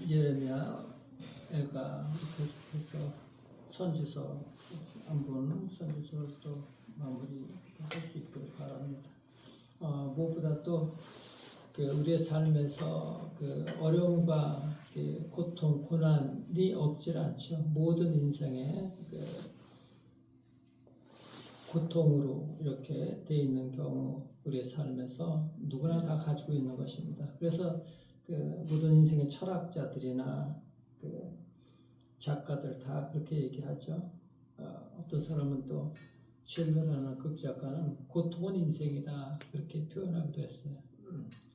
예레미야 애가 계속해서 선지서 안 보는 선지서를 또 마무리할 수 있기를 바랍니다. 무엇보다 또 우리의 삶에서 어려움과 고통, 고난이 없질 않죠. 모든 인생에 고통으로 이렇게 돼 있는 경우 우리의 삶에서 누구나 다 가지고 있는 것입니다. 그래서 모든 인생의 철학자들이나 작가들 다 그렇게 얘기하죠. 어떤 사람은 또 쉘러라는 극작가는 고통은 인생이다 그렇게 표현하기도 했어요.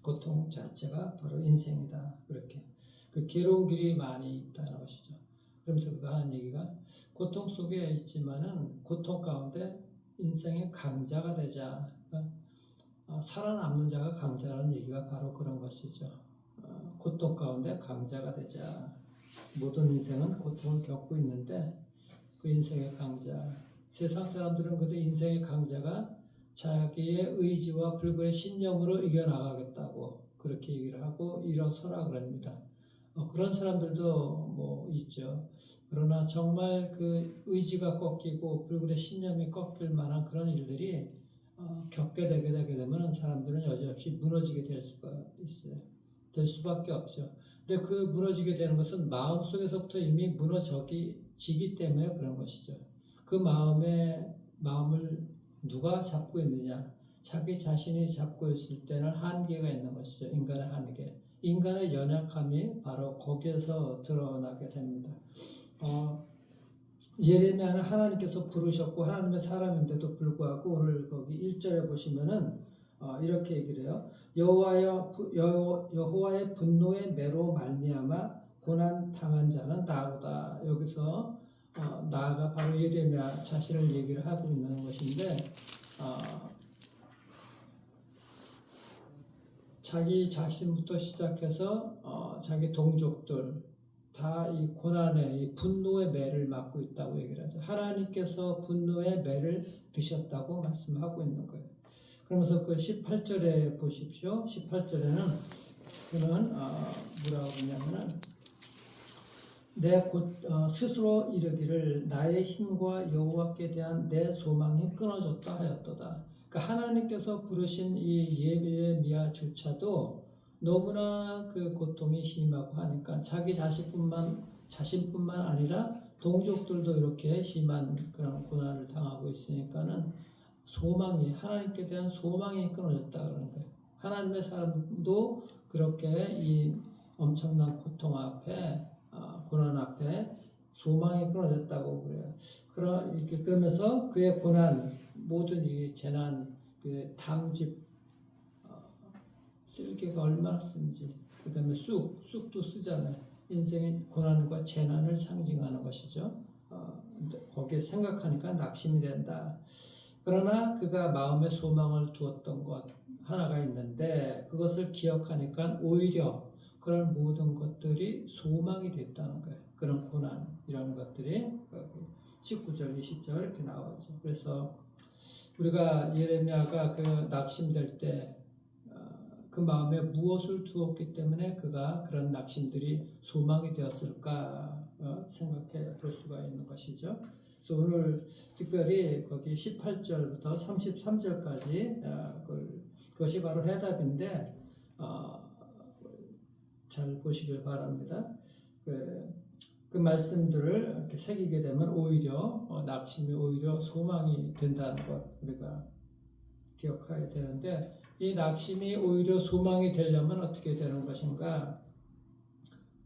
고통 자체가 바로 인생이다 그렇게 괴로운 길이 많이 있다는 것이죠. 그러면서 그가 하는 얘기가 고통 속에 있지만은 고통 가운데 인생의 강자가 되자. 그러니까 살아남는 자가 강자라는 얘기가 바로 그런 것이죠. 고통 가운데 강자가 되자. 모든 인생은 고통을 겪고 있는데 그 인생의 강자. 세상 사람들은 그래도 인생의 강자가 자기의 의지와 불굴의 신념으로 이겨나가겠다고 그렇게 얘기를 하고 일어서라 그럽니다. 그런 사람들도 뭐 있죠. 그러나 정말 의지가 꺾이고 불굴의 신념이 꺾일 만한 그런 일들이 겪게 되게 되면 사람들은 여지없이 무너지게 될 수가 있어요. 될 수밖에 없죠. 근데 무너지게 되는 것은 마음속에서부터 이미 무너지기 때문에 그런 것이죠. 그 마음을 누가 잡고 있느냐? 자기 자신이 잡고 있을 때는 한계가 있는 것이죠. 인간의 한계. 인간의 연약함이 바로 거기에서 드러나게 됩니다. 예레미야는 하나님께서 부르셨고 하나님의 사람인데도 불구하고 오늘 거기 1절에 보시면은 이렇게 얘기를 해요. 여호와의 분노의 매로 말미암아 고난 당한 자는 나로다. 여기서 나가 바로 예레미야 자신을 얘기를 하고 있는 것인데 자기 자신부터 시작해서 자기 동족들 다 이 고난의 이 분노의 매를 맞고 있다고 얘기를 하죠. 하나님께서 분노의 매를 드셨다고 말씀하고 있는 거예요. 그러면서 18절에 보십시오. 18절에는 그는 뭐라고 하냐면은 스스로 이르기를 나의 힘과 여호와께 대한 내 소망이 끊어졌다 하였도다. 그러니까 하나님께서 부르신 이 예레미야조차도 너무나 고통이 심하고 하니까 자기 자신뿐만 아니라 동족들도 이렇게 심한 그런 고난을 당하고 있으니까는 하나님께 대한 소망이 끊어졌다 그러는 거예요. 하나님의 사람도 그렇게 이 엄청난 고통 앞에 고난 앞에 소망이 끊어졌다고 그래요. 그러면서 그의 고난, 모든 이 재난, 담즙, 쓸개가 얼마나 쓴지, 그 다음에 쑥도 쓰잖아요. 인생의 고난과 재난을 상징하는 것이죠. 거기에 생각하니까 낙심이 된다. 그러나 그가 마음에 소망을 두었던 것 하나가 있는데 그것을 기억하니까 오히려 그런 모든 것들이 소망이 됐다는 거예요. 그런 고난 이런 것들이 19절, 20절 이렇게 나오죠. 그래서 우리가 예레미야가 낙심될 때 그 마음에 무엇을 두었기 때문에 그가 그런 낙심들이 소망이 되었을까 생각해 볼 수가 있는 것이죠. 그래서 오늘 특별히 거기 18절부터 33절까지 그것이 바로 해답인데 잘 보시길 바랍니다. 그 말씀들을 이렇게 새기게 되면 오히려 낙심이 오히려 소망이 된다는 것 우리가 기억해야 되는데 이 낙심이 오히려 소망이 되려면 어떻게 되는 것인가?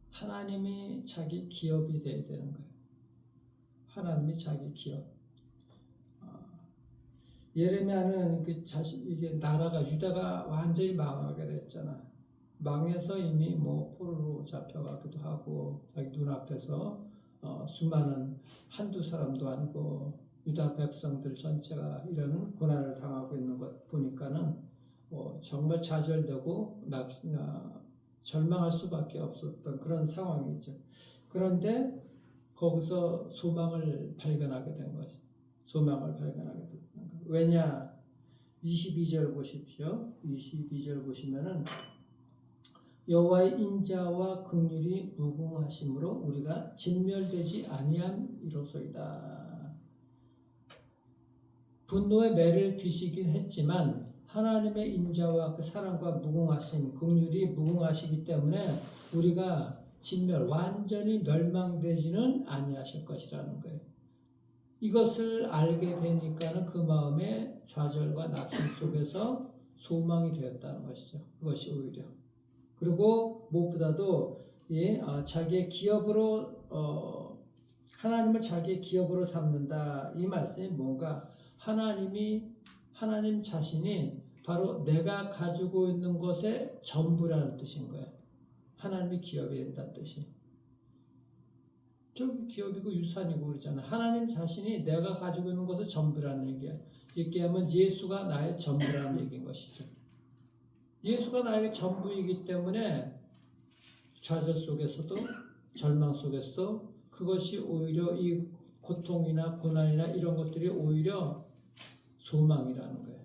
하나님이 자기 기업이 되어야 되는 거예요. 하나님이 자기 기업. 예레미야는 이게 나라가 유다가 완전히 망하게 됐잖아. 망해서 이미 포로로 잡혀가기도 하고 자기 눈앞에서 수많은 한두 사람도 아니고 유다 백성들 전체가 이런 고난을 당하고 있는 것 보니까는 정말 좌절되고 절망할 수밖에 없었던 그런 상황이죠. 그런데 거기서 소망을 발견하게 된 거죠. 소망을 발견하게 된 거. 왜냐? 22절 보십시오. 22절 보시면은 여호와의 인자와 긍휼이 무궁하심으로 우리가 진멸되지 아니함이로소이다. 분노의 매를 드시긴 했지만 하나님의 인자와 그 사랑과 무궁하심, 긍휼이 무궁하시기 때문에 우리가 완전히 멸망되지는 아니하실 것이라는 거예요. 이것을 알게 되니까는 그 마음에 좌절과 낙심 속에서 소망이 되었다는 것이죠. 그것이 오히려. 그리고 무엇보다도 자기의 기업으로 하나님을 자기의 기업으로 삼는다. 이 말씀이 뭔가 하나님 자신이 바로 내가 가지고 있는 것의 전부라는 뜻인 거예요. 하나님이 기업이 된다는 뜻이. 저기 기업이고 유산이고 그러잖아. 하나님 자신이 내가 가지고 있는 것의 전부라는 얘기야. 이렇게 하면 예수가 나의 전부라는 얘기인 것이죠. 예수가 나의 전부이기 때문에 좌절 속에서도 절망 속에서도 그것이 오히려 이 고통이나 고난이나 이런 것들이 오히려 소망이라는 거예요.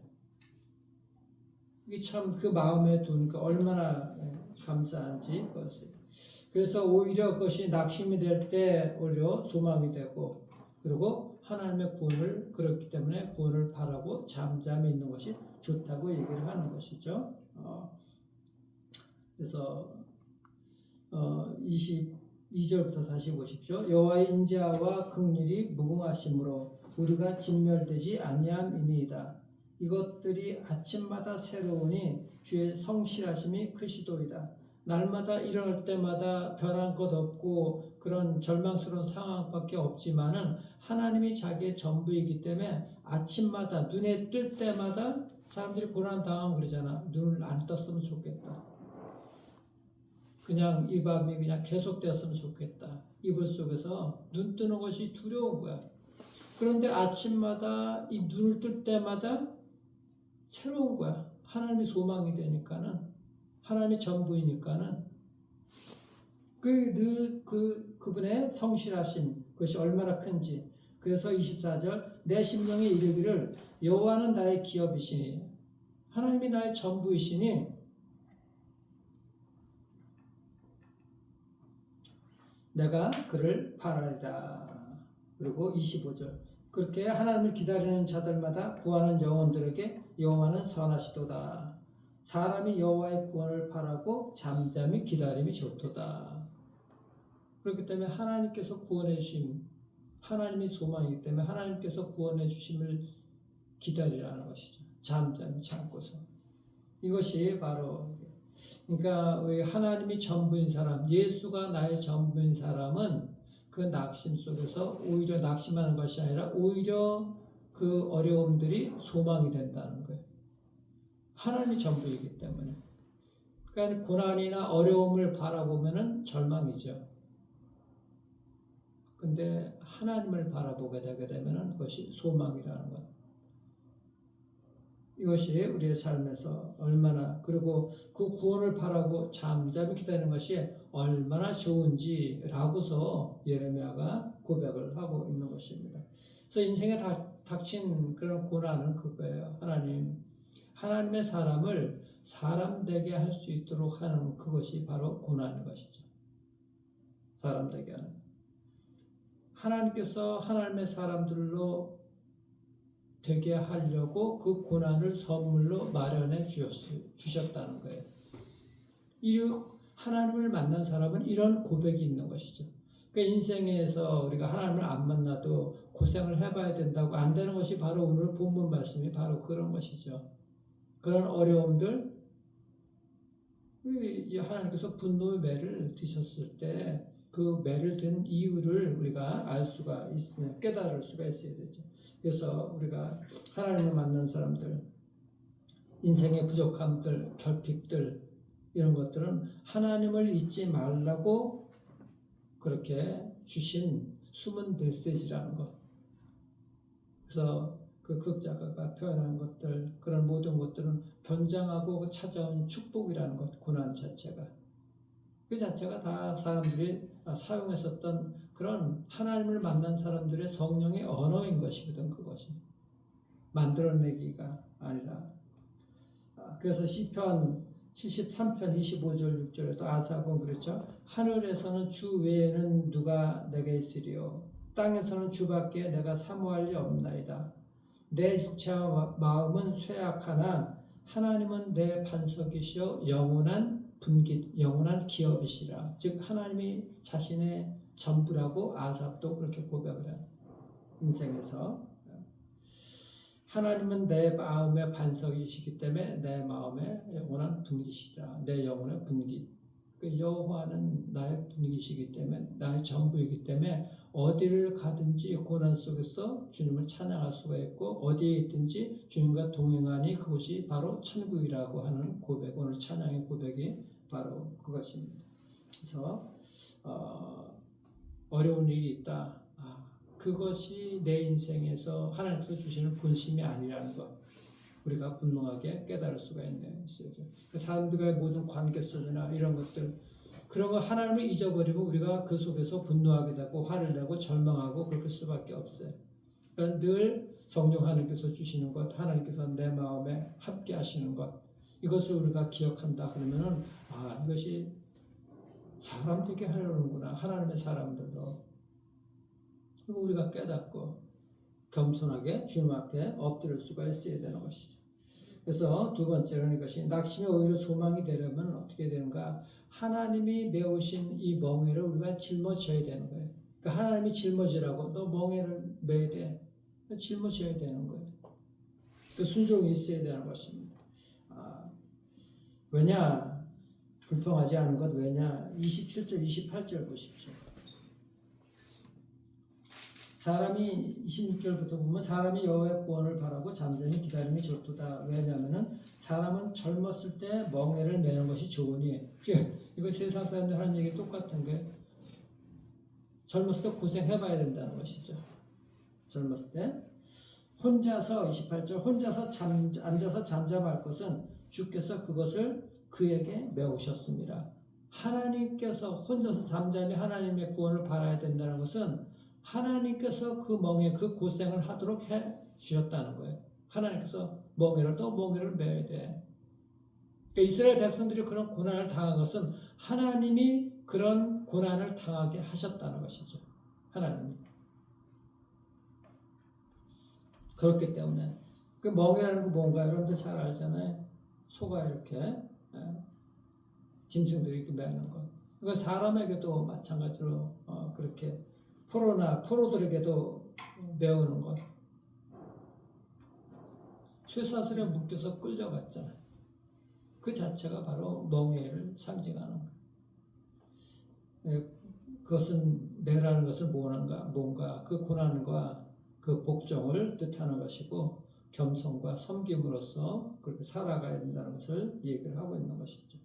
이게 참 그 마음에 두니까 얼마나 감사한지 그것을. 그래서 오히려 그것이 낙심이 될 때 오히려 소망이 되고, 그리고 하나님의 구원을, 그렇기 때문에 구원을 바라고 잠잠히 있는 것이 좋다고 얘기를 하는 것이죠. 그래서 22절부터 다시 보십시오. 여호와의 인자와 긍휼이 무궁하심으로 우리가 진멸되지 아니함이니이다. 이것들이 아침마다 새로우니 주의 성실하심이 크시도이다. 날마다 일어날 때마다 변한 것 없고 그런 절망스러운 상황밖에 없지만은 하나님이 자기의 전부이기 때문에 아침마다 눈에 뜰 때마다 사람들이 고난 당하면 그러잖아. 눈을 안 떴으면 좋겠다. 그냥 이 밤이 그냥 계속되었으면 좋겠다. 이불 속에서 눈 뜨는 것이 두려운 거야. 그런데 아침마다 이 눈을 뜰 때마다 새로운 거야. 하나님이 소망이 되니까는, 하나님이 전부이니까는 그분의 성실하심, 그것이 얼마나 큰지. 그래서 24절, 내 심령이 이르기를 여호와는 나의 기업이시니, 하나님이 나의 전부이시니 내가 그를 바라리라. 그리고 25절, 그렇게 하나님을 기다리는 자들마다 구하는 영혼들에게 여호와는 선하시도다. 사람이 여호와의 구원을 바라고 잠잠히 기다림이 좋도다. 그렇기 때문에 하나님께서 구원해 주심, 하나님이 소망이기 때문에 하나님께서 구원해 주심을 기다리라는 것이죠. 잠잠히 참고서. 이것이 바로, 그러니까 하나님이 전부인 사람, 예수가 나의 전부인 사람은 그 낙심 속에서 오히려 낙심하는 것이 아니라 오히려 그 어려움들이 소망이 된다는 거예요. 하나님이 전부이기 때문에. 그러니까 고난이나 어려움을 바라보면은 절망이죠. 근데 하나님을 바라보게 되게 되면은 그것이 소망이라는 것. 이것이 우리의 삶에서 얼마나, 그리고 그 구원을 바라고 잠잠히 기다리는 것이 얼마나 좋은지라고서 예레미야가 고백을 하고 있는 것입니다. 그래서 인생에 닥친 그런 고난은 그거예요. 하나님의 사람을 사람 되게 할 수 있도록 하는 그것이 바로 고난인 것이죠. 사람 되게 하는. 하나님께서 하나님의 사람들로 되게 하려고 그 고난을 선물로 마련해 주셨다는 거예요. 이 하나님을 만난 사람은 이런 고백이 있는 것이죠. 그러니까 인생에서 우리가 하나님을 안 만나도 고생을 해봐야 된다고 안 되는 것이 바로 오늘 본문 말씀이 바로 그런 것이죠. 그런 어려움들, 하나님께서 분노의 매를 드셨을 때 그 매를 든 이유를 우리가 알 수가 있으면 깨달을 수가 있어야 되죠. 그래서 우리가 하나님을 만난 사람들, 인생의 부족함들, 결핍들, 이런 것들은 하나님을 잊지 말라고 그렇게 주신 숨은 메시지라는 것. 그래서 그 극작가가 표현한 것들, 그런 모든 것들은 변장하고 찾아온 축복이라는 것, 고난 자체가. 그 자체가 다 사람들이 사용했었던 그런 하나님을 만난 사람들의 성령의 언어인 것이거든, 그것이. 만들어내기가 아니라. 그래서 시편 73편 25절 6절에도 아삽은 그렇죠. 하늘에서는 주 외에는 누가 내게 있으리요. 땅에서는 주밖에 내가 사모할 리 없나이다. 내 육체와 마음은 쇠약하나 하나님은 내 반석이시여 영원한 기업이시라. 즉 하나님이 자신의 전부라고 아삽도 그렇게 고백을 해요. 인생에서 하나님은 내 마음의 반석이시기 때문에 내 마음의 영원한 분기시라. 내 영혼의 분기. 여호와는 나의 분기시기 때문에 나의 전부이기 때문에 어디를 가든지 고난 속에서 주님을 찬양할 수가 있고 어디에 있든지 주님과 동행하니 그곳이 바로 천국이라고 하는 고백, 오늘 찬양의 고백이 바로 그것입니다. 그래서 어려운 일이 있다. 그것이 내 인생에서 하나님께서 주시는 본심이 아니라는 것, 우리가 분명하게 깨달을 수가 있네요. 사람들과의 모든 관계 속이나 이런 것들, 그런 거 하나님을 잊어버리면 우리가 그 속에서 분노하게 되고 화를 내고 절망하고 그럴 수밖에 없어요. 그러니까 늘 성령 하나님께서 주시는 것, 하나님께서 내 마음에 함께 하시는 것, 이것을 우리가 기억한다 그러면은 이것이 사람 되게 하려는구나. 하나님의 사람들도. 그리고 우리가 깨닫고 겸손하게 주님 앞에 엎드릴 수가 있어야 되는 것이죠. 그래서 두 번째로는 이것이 낙심이 오히려 소망이 되려면 어떻게 되는가? 하나님이 메우신 이 멍에를 우리가 짊어져야 되는 거예요. 그러니까 하나님이 짊어지라고 너 멍에를 메야 돼. 짊어져야 되는 거예요. 그 순종이 있어야 되는 것입니다. 왜냐? 불평하지 않은 것 왜냐? 27절, 28절 보십시오. 사람이 26절부터 보면 사람이 여호와의 구원을 바라고 잠잠히 기다림이 좋도다. 왜냐하면 사람은 젊었을 때 멍에를 매는 것이 좋으니, 이거 세상 사람들 하는 얘기 똑같은 게 젊었을 때 고생해봐야 된다는 것이죠. 젊었을 때 혼자서 28절 혼자서 앉아서 잠잠할 것은 주께서 그것을 그에게 메우셨습니다. 하나님께서 혼자서 잠잠히 하나님의 구원을 바라야 된다는 것은 하나님께서 그 멍에 그 고생을 하도록 해 주셨다는 거예요. 하나님께서 멍에를 메야 돼. 그러니까 이스라엘 백성들이 그런 고난을 당한 것은 하나님이 그런 고난을 당하게 하셨다는 것이죠. 하나님이. 그렇기 때문에 그 멍이라는 거 뭔가 여러분들 잘 알잖아요. 소가 이렇게 짐승들이 이렇게 매는 것. 그러니까 사람에게도 마찬가지로 그렇게 포로들에게도 메우는 것. 쇠사슬에 묶여서 끌려갔잖아요. 그 자체가 바로 멍에를 상징하는 거예요. 그것은 매라는 것은 뭔가 그 고난과 그 복종을 뜻하는 것이고 겸손과 섬김으로써 그렇게 살아가야 된다는 것을 얘기를 하고 있는 것이죠.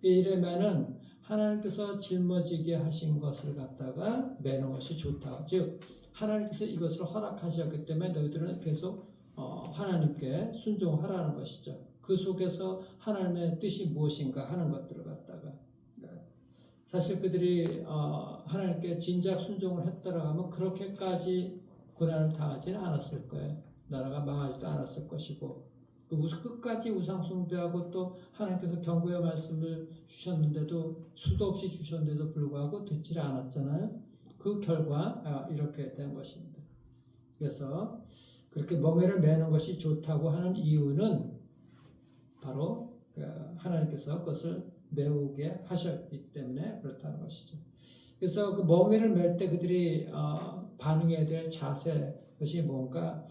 이러면은 하나님께서 짊어지게 하신 것을 갖다가 매는 것이 좋다. 즉 하나님께서 이것을 허락하셨기 때문에 너희들은 계속 하나님께 순종하라는 것이죠. 그 속에서 하나님의 뜻이 무엇인가 하는 것들을 갖다가 사실 그들이 하나님께 진작 순종을 했더라 하면 그렇게까지 고난을 당하지는 않았을 거예요. 나라가 망하지도 않았을 것이고 끝까지 우상 숭배하고 또 하나님께서 경고의 말씀을 주셨는데도 수도 없이 주셨는데도 불구하고 듣지를 않았잖아요. 그 결과 이렇게 된 것입니다. 그래서 그렇게 멍에를 매는 것이 좋다고 하는 이유는 바로 하나님께서 그것을 메우게 하셨기 때문에 그렇다는 것이죠. 그래서 그 멍에를 맬 때 그들이 반응해야 될 자세, 그것이 뭔가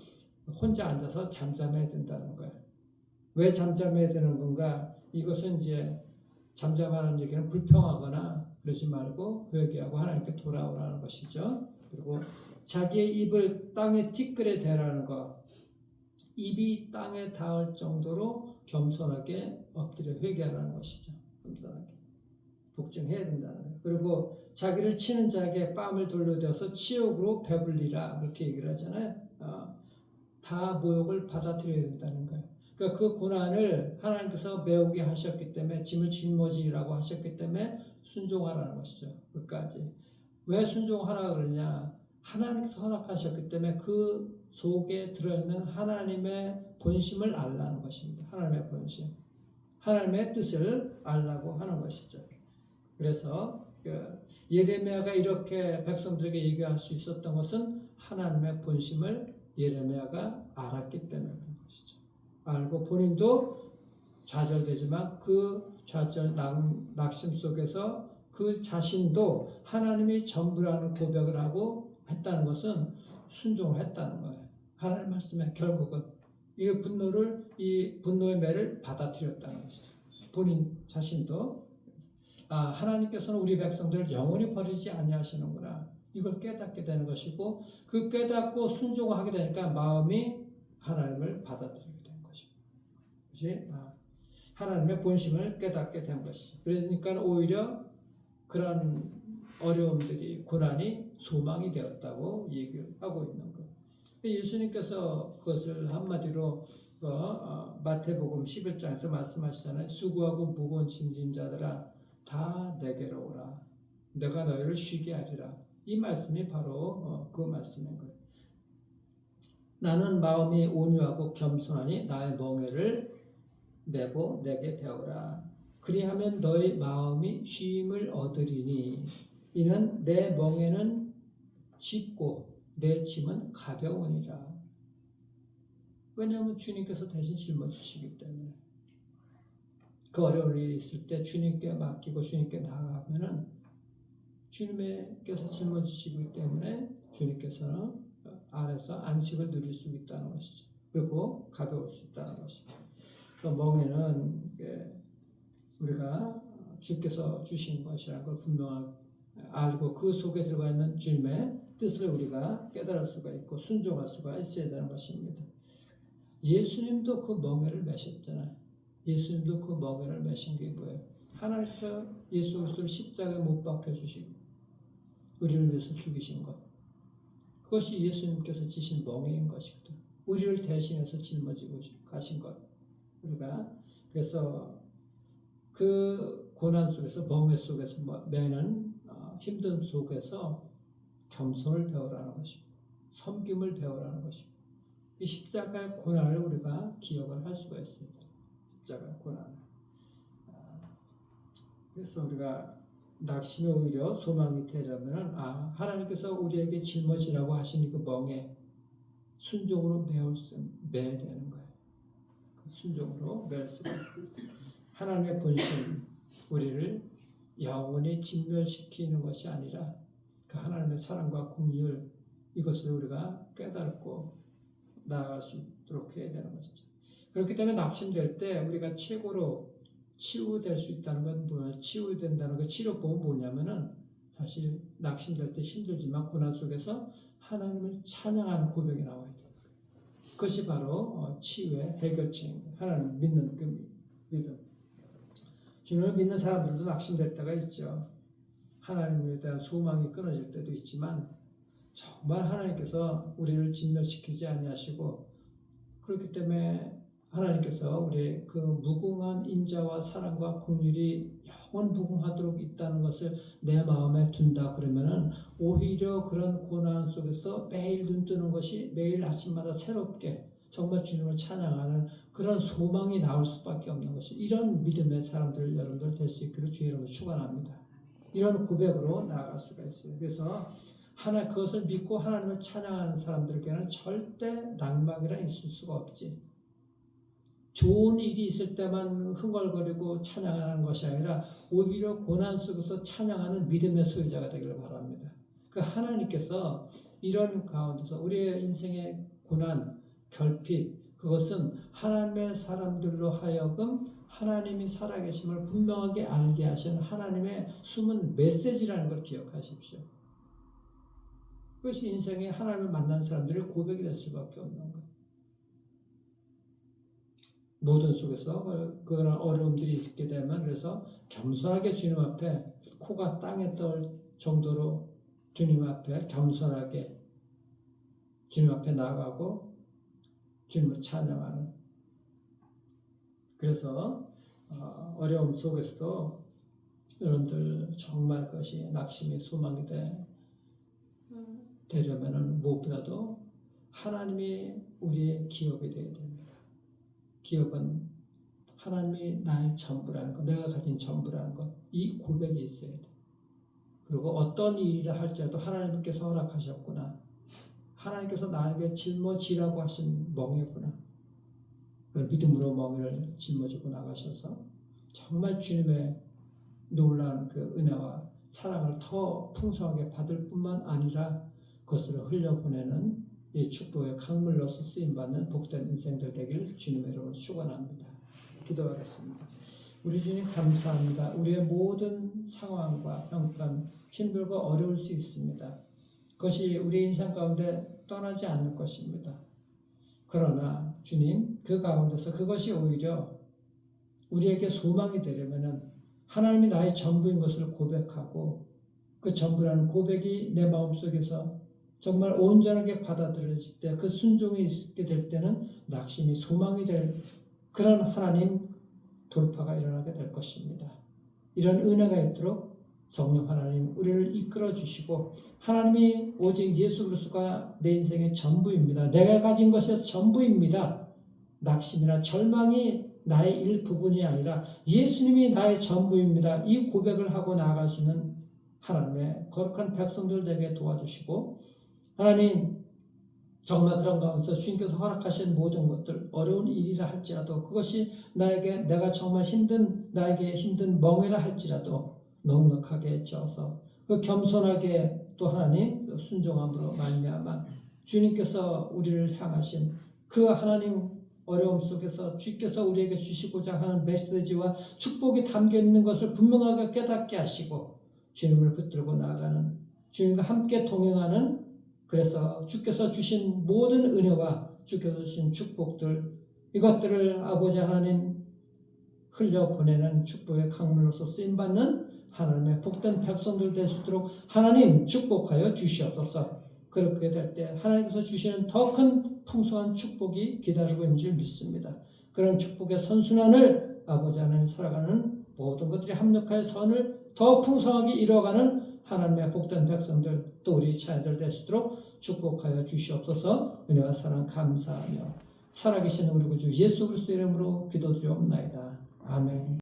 혼자 앉아서 잠잠해야 된다는 거예요. 왜 잠잠해야 되는 건가? 이것은 이제 잠잠하는 얘기는 불평하거나 그러지 말고 회개하고 하나님께 돌아오라는 것이죠. 그리고 자기의 입을 땅에 티끌에 대라는 것. 입이 땅에 닿을 정도로 겸손하게 엎드려 회개하라는 것이죠. 겸손하게. 복종해야 된다는 거예요. 그리고 자기를 치는 자에게 뺨을 돌려대어서 치욕으로 배불리라 그렇게 얘기를 하잖아요. 다 모욕을 받아들여야 된다는 거예요. 그러니까 그 고난을 하나님께서 메우게 하셨기 때문에 짐을 짊어지라고 하셨기 때문에 순종하라는 것이죠. 끝까지. 왜 순종하라 그러냐? 하나님께서 허락하셨기 때문에 그 속에 들어있는 하나님의 본심을 알라는 것입니다. 하나님의 본심. 하나님의 뜻을 알라고 하는 것이죠. 그래서 예레미야가 이렇게 백성들에게 얘기할 수 있었던 것은 하나님의 본심을 예레미야가 알았기 때문에 그런 것이죠. 알고 본인도 좌절되지만 그 좌절 낙심 속에서 그 자신도 하나님이 전부라는 고백을 하고 했다는 것은 순종을 했다는 거예요. 하나님 말씀에 결국은 이 분노의 매를 받아들였다는 것이죠. 본인 자신도 하나님께서는 우리 백성들을 영원히 버리지 아니하시는구나. 이걸 깨닫게 되는 것이고 그 깨닫고 순종하게 되니까 마음이 하나님을 받아들이게 된 것이고, 그렇지? 하나님의 본심을 깨닫게 된 것이죠. 그러니까 오히려 그런 어려움들이 고난이 소망이 되었다고 얘기를 하고 있는 것. 예수님께서 그것을 한마디로 마태복음 11장에서 말씀하시잖아요. 수고하고 무거운 짐진 자들아 다 내게로 오라. 내가 너희를 쉬게 하리라. 이 말씀이 바로 그 말씀인 거예요. 나는 마음이 온유하고 겸손하니 나의 멍에를 메고 내게 배우라. 그리하면 너의 마음이 쉼을 얻으리니 이는 내 멍에는 쉽고 내 짐은 가벼우니라. 왜냐하면 주님께서 대신 짊어지시기 때문에. 그 어려운 일이 있을 때 주님께 맡기고 주님께 나아가면은 주님께서 짊어지시기 때문에 주님께서는 안에서 안식을 누릴 수 있다는 것이죠. 그리고 가벼울 수 있다는 것이죠. 그래서 멍에는 우리가 주께서 주신 것이라는 걸 분명하게 알고 그 속에 들어가 있는 주님의 뜻을 우리가 깨달을 수가 있고 순종할 수가 있어야 되는 것입니다. 예수님도 그 멍에를 메셨잖아요. 예수님도 그 멍에를 메신 게 뭐예요? 하나님께서 예수 그리스도를 십자가에 못 박혀 주시고 우리를 위해서 죽이신 것. 그것이 예수님께서 지신 멍에인 것이거든. 우리를 대신해서 짊어지고 가신 것. 우리가 그래서 그 고난 속에서 멍에 속에서 매는 힘든 속에서 겸손을 배우라는 것이고 섬김을 배우라는 것이고 이 십자가의 고난을 우리가 기억을 할 수가 있습니다. 십자가의 고난. 그래서 우리가 낙심이 오히려 소망이 되려면 하나님께서 우리에게 짊어지라고 하신 그 멍에 순종으로 매야 되는 거예요. 순종으로 맬 수가 있습니다. 하나님의 본심, 우리를 영원히 진멸시키는 것이 아니라 그 하나님의 사랑과 긍휼 이것을 우리가 깨닫고 나아갈 수 있도록 해야 되는 것이죠. 그렇기 때문에 낙심될 때 우리가 최고로 치유될 수 있다는 건 뭐야? 치유된다는 그 치료법은 뭐냐면은 사실 낙심될 때 힘들지만 고난 속에서 하나님을 찬양하는 고백이 나와야 돼요. 그것이 바로 치유의 해결책입니다. 하나님을 믿는 그 믿음. 주님을 믿는 사람들도 낙심될 때가 있죠. 하나님에 대한 소망이 끊어질 때도 있지만 정말 하나님께서 우리를 진멸시키지 아니하시고 그렇기 때문에 하나님께서 우리의 그 무궁한 인자와 사랑과 긍휼이 영원 무궁하도록 있다는 것을 내 마음에 둔다 그러면은 오히려 그런 고난 속에서 매일 눈 뜨는 것이 매일 아침마다 새롭게 정말 주님을 찬양하는 그런 소망이 나올 수밖에 없는 것이 이런 믿음의 사람들 여러분들 될 수 있기를 주의 이름으로 축원합니다. 이런 고백으로 나아갈 수가 있어요. 그래서 그것을 믿고 하나님을 찬양하는 사람들에게는 절대 낭망이란 있을 수가 없지. 좋은 일이 있을 때만 흥얼거리고 찬양하는 것이 아니라 오히려 고난 속에서 찬양하는 믿음의 소유자가 되기를 바랍니다. 그 하나님께서 이런 가운데서 우리의 인생의 고난, 결핍, 그것은 하나님의 사람들로 하여금 하나님이 살아계심을 분명하게 알게 하시는 하나님의 숨은 메시지라는 걸 기억하십시오. 그것이 인생에 하나님을 만난 사람들의 고백이 될 수밖에 없는 거예요. 모든 속에서 그런 어려움들이 있게 되면 그래서 겸손하게 주님 앞에 코가 땅에 떨 정도로 주님 앞에 겸손하게 주님 앞에 나아가고 주님을 찬양하는 그래서 어려움 속에서도 여러분들 정말 그것이 낙심이 소망이 되려면은 무엇보다도 하나님이 우리의 기업이 되어야 됩니다. 기업은 하나님이 나의 전부라는 것, 내가 가진 전부라는 것, 이 고백이 있어야 돼. 그리고 어떤 일이라 할지라도 하나님께서 허락하셨구나. 하나님께서 나에게 짊어지라고 하신 멍에구나. 그런 믿음으로 멍에를 짊어지고 나가셔서 정말 주님의 놀라운 그 은혜와 사랑을 더 풍성하게 받을 뿐만 아니라 그것을 흘려보내는 이 축복의 강물로서 쓰임받는 복된 인생들 되길 주님의 이름으로 축원합니다. 기도하겠습니다. 우리 주님 감사합니다. 우리의 모든 상황과 형편, 힘들고 어려울 수 있습니다. 그것이 우리 인생 가운데 떠나지 않을 것입니다. 그러나 주님, 그 가운데서 그것이 오히려 우리에게 소망이 되려면은 하나님이 나의 전부인 것을 고백하고 그 전부라는 고백이 내 마음속에서 정말 온전하게 받아들여질 때, 그 순종이 있게 될 때는 낙심이 소망이 될 그런 하나님 돌파가 일어나게 될 것입니다. 이런 은혜가 있도록 성령 하나님 우리를 이끌어 주시고, 하나님이 오직 예수 그리스도가 내 인생의 전부입니다. 내가 가진 것이 전부입니다. 낙심이나 절망이 나의 일부분이 아니라 예수님이 나의 전부입니다. 이 고백을 하고 나아갈 수 있는 하나님의 거룩한 백성들 되게 도와주시고, 하나님 정말 그런 가운데서 주님께서 허락하신 모든 것들, 어려운 일이라 할지라도 그것이 내가 정말 나에게 힘든 멍에라 할지라도 넉넉하게 져서 그 겸손하게 또 하나님 순종함으로 말미암아 주님께서 우리를 향하신 그 하나님 어려움 속에서 주께서 우리에게 주시고자 하는 메시지와 축복이 담겨 있는 것을 분명하게 깨닫게 하시고 주님을 붙들고 나아가는, 주님과 함께 동행하는, 그래서 주께서 주신 모든 은혜와 주께서 주신 축복들, 이것들을 아버지 하나님 흘려보내는 축복의 강물로서 쓰임받는 하나님의 복된 백성들 될 수 있도록 하나님 축복하여 주시옵소서. 그렇게 될 때 하나님께서 주시는 더 큰 풍성한 축복이 기다리고 있는 줄 믿습니다. 그런 축복의 선순환을 아버지 하나님 살아가는 모든 것들이 합력하여 선을 더 풍성하게 이루어가는 하나님의 복된 백성들, 또 우리 자녀들 될 수 있도록 축복하여 주시옵소서. 은혜와 사랑 감사하며 살아계신 우리 구주 예수 그리스도 이름으로 기도드리옵나이다. 아멘.